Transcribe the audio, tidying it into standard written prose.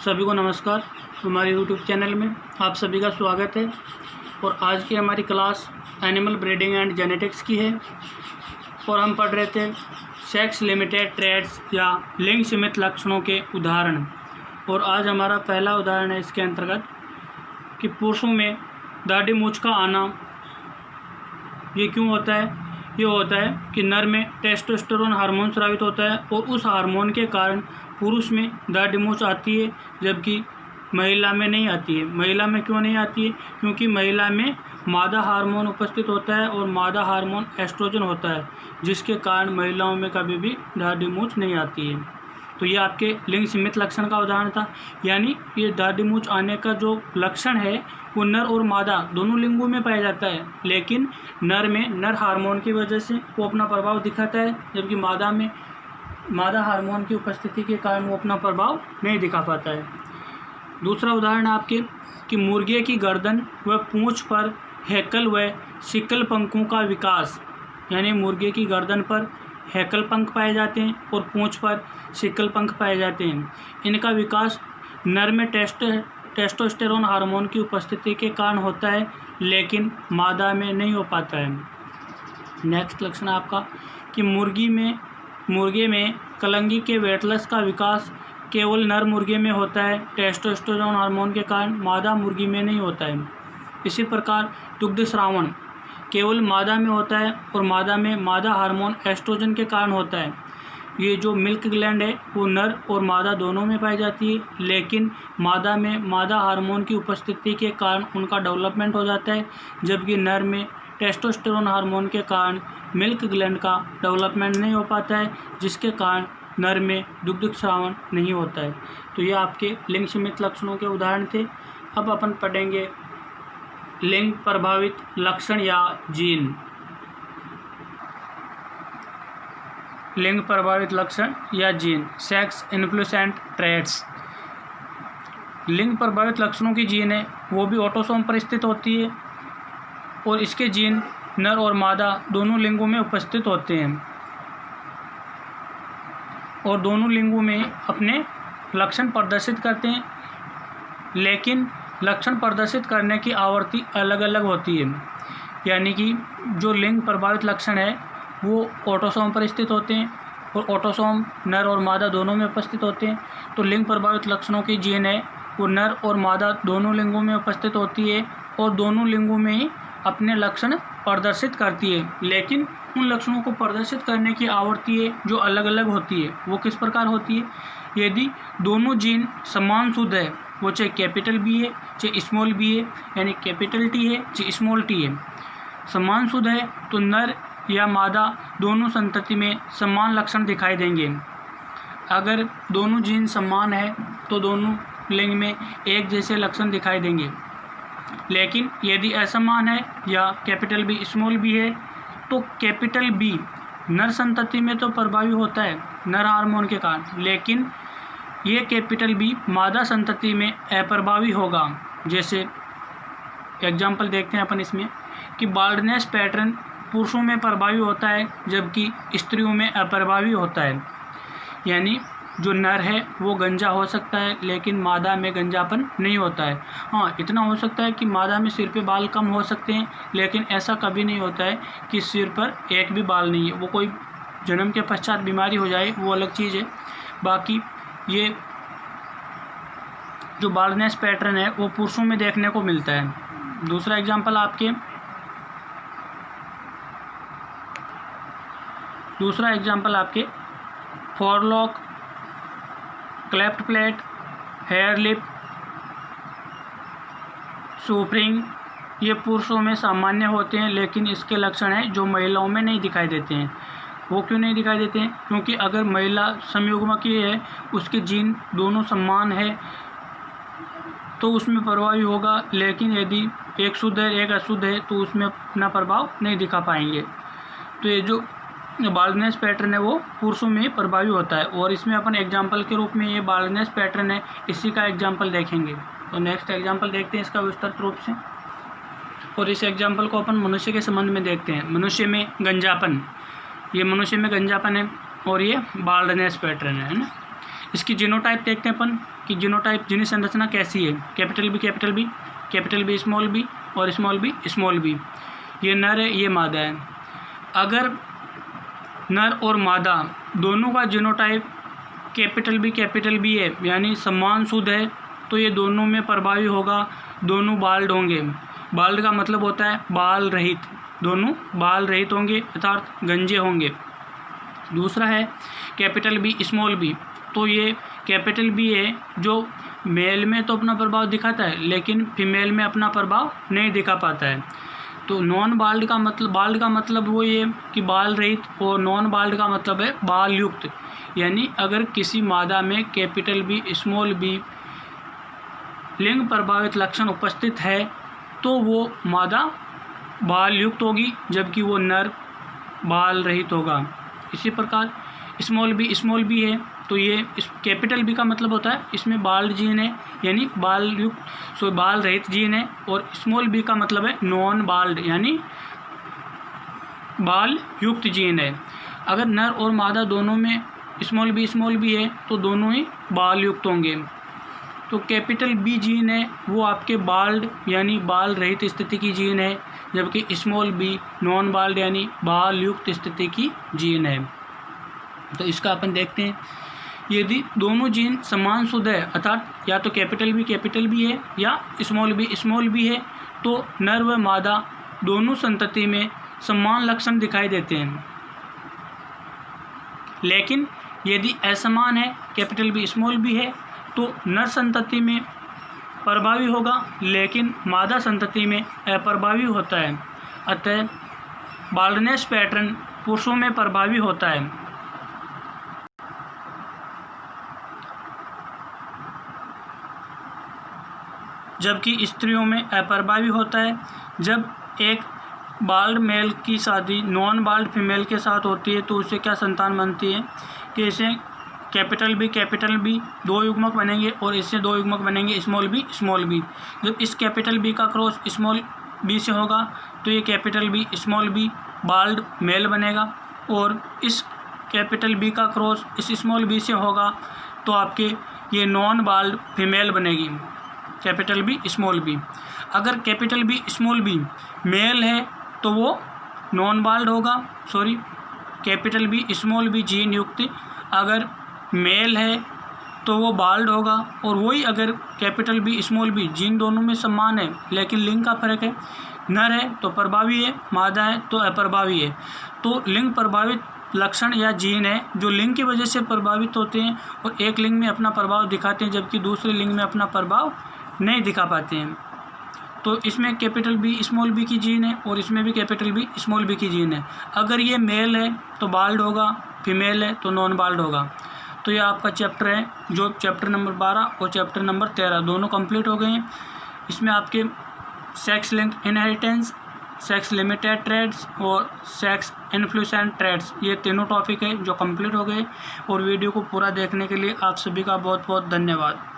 सभी को नमस्कार। हमारे यूट्यूब चैनल में आप सभी का स्वागत है। और आज की हमारी class animal breeding and genetics की है और हम पढ़ रहे थे सेक्स लिमिटेड ट्रेड्स या लिंग सीमित लक्षणों के उदाहरण। और आज हमारा पहला उदाहरण है इसके अंतर्गत कि पुरुषों में दाढ़ी मूंछ का आना ये क्यों होता है। ये होता है कि नर में टेस्टोस्टेरोन हार्मोन स्रावित होता है और उस हार्मोन के कारण पुरुष में दाढ़ी मूंछ आती है, जबकि महिला में नहीं आती है। महिला में क्यों नहीं आती है? क्योंकि महिला में मादा हार्मोन उपस्थित होता है और मादा हार्मोन एस्ट्रोजन होता है, जिसके कारण महिलाओं में कभी भी दाढ़ी मूंछ नहीं आती है। तो ये आपके लिंग सीमित लक्षण का उदाहरण था। यानी ये दाढ़ी मूंछ आने का जो लक्षण है वो नर और मादा दोनों लिंगों में पाया जाता है, लेकिन नर में नर हार्मोन की वजह से वो अपना प्रभाव दिखाता है, जबकि मादा में मादा हार्मोन की उपस्थिति के कारण वो अपना प्रभाव नहीं दिखा पाता है। दूसरा उदाहरण आपके कि मुर्गे की गर्दन व पूंछ पर हैकल व सिकल पंखों का विकास। यानी मुर्गे की गर्दन पर हैकल पंख पाए जाते हैं और पूंछ पर सिकल पंख पाए जाते हैं। इनका विकास नर में टेस्टोस्टेरोन हार्मोन की उपस्थिति के कारण होता है, लेकिन मादा में नहीं हो पाता है। नेक्स्ट लक्षण आपका कि मुर्गे में कलंगी के वेटलस का विकास केवल नर मुर्गे में होता है टेस्टोस्टेरोन हार्मोन के कारण, मादा मुर्गी में नहीं होता है। इसी प्रकार दुग्ध स्रावण केवल मादा में होता है और मादा में मादा हार्मोन एस्ट्रोजन के कारण होता है। ये जो मिल्क ग्लैंड है वो नर और मादा दोनों में पाई जाती है, लेकिन मादा में मादा हार्मोन की उपस्थिति के कारण उनका डेवलपमेंट हो जाता है, जबकि नर में टेस्टोस्टेरोन हार्मोन के कारण मिल्क ग्लैंड का डेवलपमेंट नहीं हो पाता है, जिसके कारण नर में दुग्ध स्रावण नहीं होता है। तो ये आपके लिंग सीमित लक्षणों के उदाहरण थे। अब अपन पढ़ेंगे लिंग प्रभावित लक्षण या जीन। लिंग प्रभावित लक्षण या जीन, सेक्स इन्फ्लुएंट ट्रेट्स। लिंग प्रभावित लक्षणों की जीन है वो भी ऑटोसोम पर स्थित होती है और इसके जीन नर और मादा दोनों लिंगों में उपस्थित होते हैं और दोनों लिंगों में अपने लक्षण प्रदर्शित करते हैं, लेकिन लक्षण प्रदर्शित करने की आवृत्ति अलग अलग होती है। यानी कि जो लिंग प्रभावित लक्षण है वो ऑटोसोम पर स्थित होते हैं और ऑटोसोम नर और मादा दोनों में उपस्थित होते हैं। तो लिंग प्रभावित लक्षणों की जीन है वो नर और मादा दोनों लिंगों में उपस्थित होती है और दोनों लिंगों में ही अपने लक्षण प्रदर्शित करती है, लेकिन उन लक्षणों को प्रदर्शित करने की आवृत्ति है जो अलग अलग होती है। वो किस प्रकार होती है? यदि दोनों जीन समान शुद्ध है, वो चाहे कैपिटल बी है चाहे स्मॉल बी है, यानी कैपिटल टी है चाहे स्मॉल टी है, समान शुद्ध है तो नर या मादा दोनों संतति में समान लक्षण दिखाई देंगे। अगर दोनों जीन समान है तो दोनों लिंग में एक जैसे लक्षण दिखाई देंगे, लेकिन यदि असमान है या कैपिटल बी स्मॉल बी है तो कैपिटल बी नर संतति में तो प्रभावी होता है नर हार्मोन के कारण, लेकिन ये कैपिटल बी मादा संतति में अप्रभावी होगा। जैसे एग्जाम्पल देखते हैं अपन इसमें कि बाल्डनेस पैटर्न पुरुषों में प्रभावी होता है जबकि स्त्रियों में अप्रभावी होता है। यानी जो नर है वो गंजा हो सकता है, लेकिन मादा में गंजापन नहीं होता है। हाँ, इतना हो सकता है कि मादा में सिर पे बाल कम हो सकते हैं, लेकिन ऐसा कभी नहीं होता है कि सिर पर एक भी बाल नहीं है। वो कोई जन्म के पश्चात बीमारी हो जाए वो अलग चीज़ है। बाकी ये जो बाल्डनेस पैटर्न है वो पुरुषों में देखने को मिलता है। दूसरा एग्जाम्पल आपके forelock, cleft plate, hair lip, सुपरिंग, ये पुरुषों में सामान्य होते हैं, लेकिन इसके लक्षण हैं जो महिलाओं में नहीं दिखाई देते हैं। वो क्यों नहीं दिखाई देते हैं? क्योंकि अगर महिला संयुग्मकीय है, उसके जीन दोनों समान है तो उसमें प्रभावी होगा, लेकिन यदि एक शुद्ध है एक अशुद्ध है तो उसमें अपना प्रभाव नहीं दिखा पाएंगे। तो ये जो बाल्डनेस पैटर्न है वो पुरुषों में प्रभावी होता है और इसमें अपन एग्जाम्पल के रूप में ये बाल्डनेस पैटर्न है, इसी का एग्जाम्पल देखेंगे। तो नेक्स्ट एग्जाम्पल देखते हैं इसका विस्तृत रूप से, और इस एग्जाम्पल को अपन मनुष्य के संबंध में देखते हैं। मनुष्य में गंजापन, ये मनुष्य में गंजापन है और ये बाल्डनेस पैटर्न है ना। इसकी जीनोटाइप देखते हैं अपन कि जीनोटाइप जीनी संरचना कैसी है। Capital B capital B, capital B small B और स्मॉल बी स्मॉल बी। ये नर है, ये मादा है। अगर नर और मादा दोनों का जीनोटाइप कैपिटल बी है यानी समान शुद्ध है तो ये दोनों में प्रभावी होगा, दोनों बाल्ड होंगे। बाल्ड का मतलब होता है बाल रहित, दोनों बाल रहित होंगे अर्थात गंजे होंगे। दूसरा है कैपिटल बी स्मॉल बी, तो ये कैपिटल बी है जो मेल में तो अपना प्रभाव दिखाता है लेकिन फीमेल में अपना प्रभाव नहीं दिखा पाता है। तो नॉन बाल्ड का मतलब वो ये कि बाल रहित, और नॉन बाल्ड का मतलब है बाल युक्त। यानी अगर किसी मादा में कैपिटल बी स्मॉल बी लिंग प्रभावित लक्षण उपस्थित है तो वो मादा बाल युक्त होगी जबकि वो नर बाल रहित होगा। इसी प्रकार स्मॉल बी है तो ये इस कैपिटल बी का मतलब होता है इसमें बाल्ड जीन है यानी बाल युक्त बाल रहित जीन है, और स्मॉल बी का मतलब है नॉन बाल्ड यानी बाल युक्त जीन है। अगर नर और मादा दोनों में स्मॉल बी है तो दोनों ही बाल युक्त होंगे। तो कैपिटल बी जीन है वो आपके बाल्ड यानी बाल रहित स्थिति की जीन है, जबकि स्मॉल बी नॉन बाल्ड यानी बाल युक्त स्थिति की जीन है। तो इसका अपन देखते हैं, यदि दोनों जीन समान शुद्ध है अर्थात या तो कैपिटल बी है या स्मॉल बी है तो नर व मादा दोनों संतति में समान लक्षण दिखाई देते हैं। लेकिन यदि असमान है कैपिटल बी स्मॉल बी है तो नर संतति में प्रभावी होगा लेकिन मादा संतति में अप्रभावी होता है। अतः बाल्डनेस पैटर्न पुरुषों में प्रभावी होता है। जबकि स्त्रियों में अप्रभावी होता है। जब एक बाल्ड मेल की शादी नॉन बाल्ड फीमेल के साथ होती है तो उससे क्या संतान बनती है कि इसे कैपिटल बी 2 युग्मक बनेंगे और इससे 2 युग्मक बनेंगे स्मॉल बी। जब इस कैपिटल बी का क्रॉस स्मॉल बी से होगा तो ये capital B small B bald male बनेगा, और इस कैपिटल बी का क्रॉस इस स्मॉल बी से होगा तो आपके ये नॉन बाल्ड फीमेल बनेगी कैपिटल बी स्मॉल बी। अगर capital B small B male है तो वो नॉन बाल्ड होगा, capital B small B gene युक्त अगर मेल है तो वो बाल्ड होगा। और वही अगर capital B small B gene दोनों में समान है लेकिन लिंग का फर्क है, नर है तो प्रभावी है, मादा है तो अप्रभावी है। तो लिंग प्रभावित लक्षण या जीन है जो लिंग की वजह से प्रभावित होते हैं और एक लिंग में अपना प्रभाव दिखाते हैं जबकि दूसरे लिंग में अपना प्रभाव नहीं दिखा पाते हैं। तो इसमें कैपिटल बी स्मॉल बी की जीन है और इसमें भी कैपिटल बी स्मॉल बी की जीन है। अगर ये मेल है तो बाल्ड होगा, फीमेल है तो नॉन बाल्ड होगा। तो ये आपका चैप्टर है जो चैप्टर नंबर 12 और चैप्टर नंबर 13 दोनों कंप्लीट हो गए हैं। इसमें आपके sex linked inheritance, sex limited traits और सेक्स इन्फ्लुएंसेंट ट्रेड्स ये तीनों टॉपिक है जो कंप्लीट हो गए। और वीडियो को पूरा देखने के लिए आप सभी का बहुत बहुत धन्यवाद।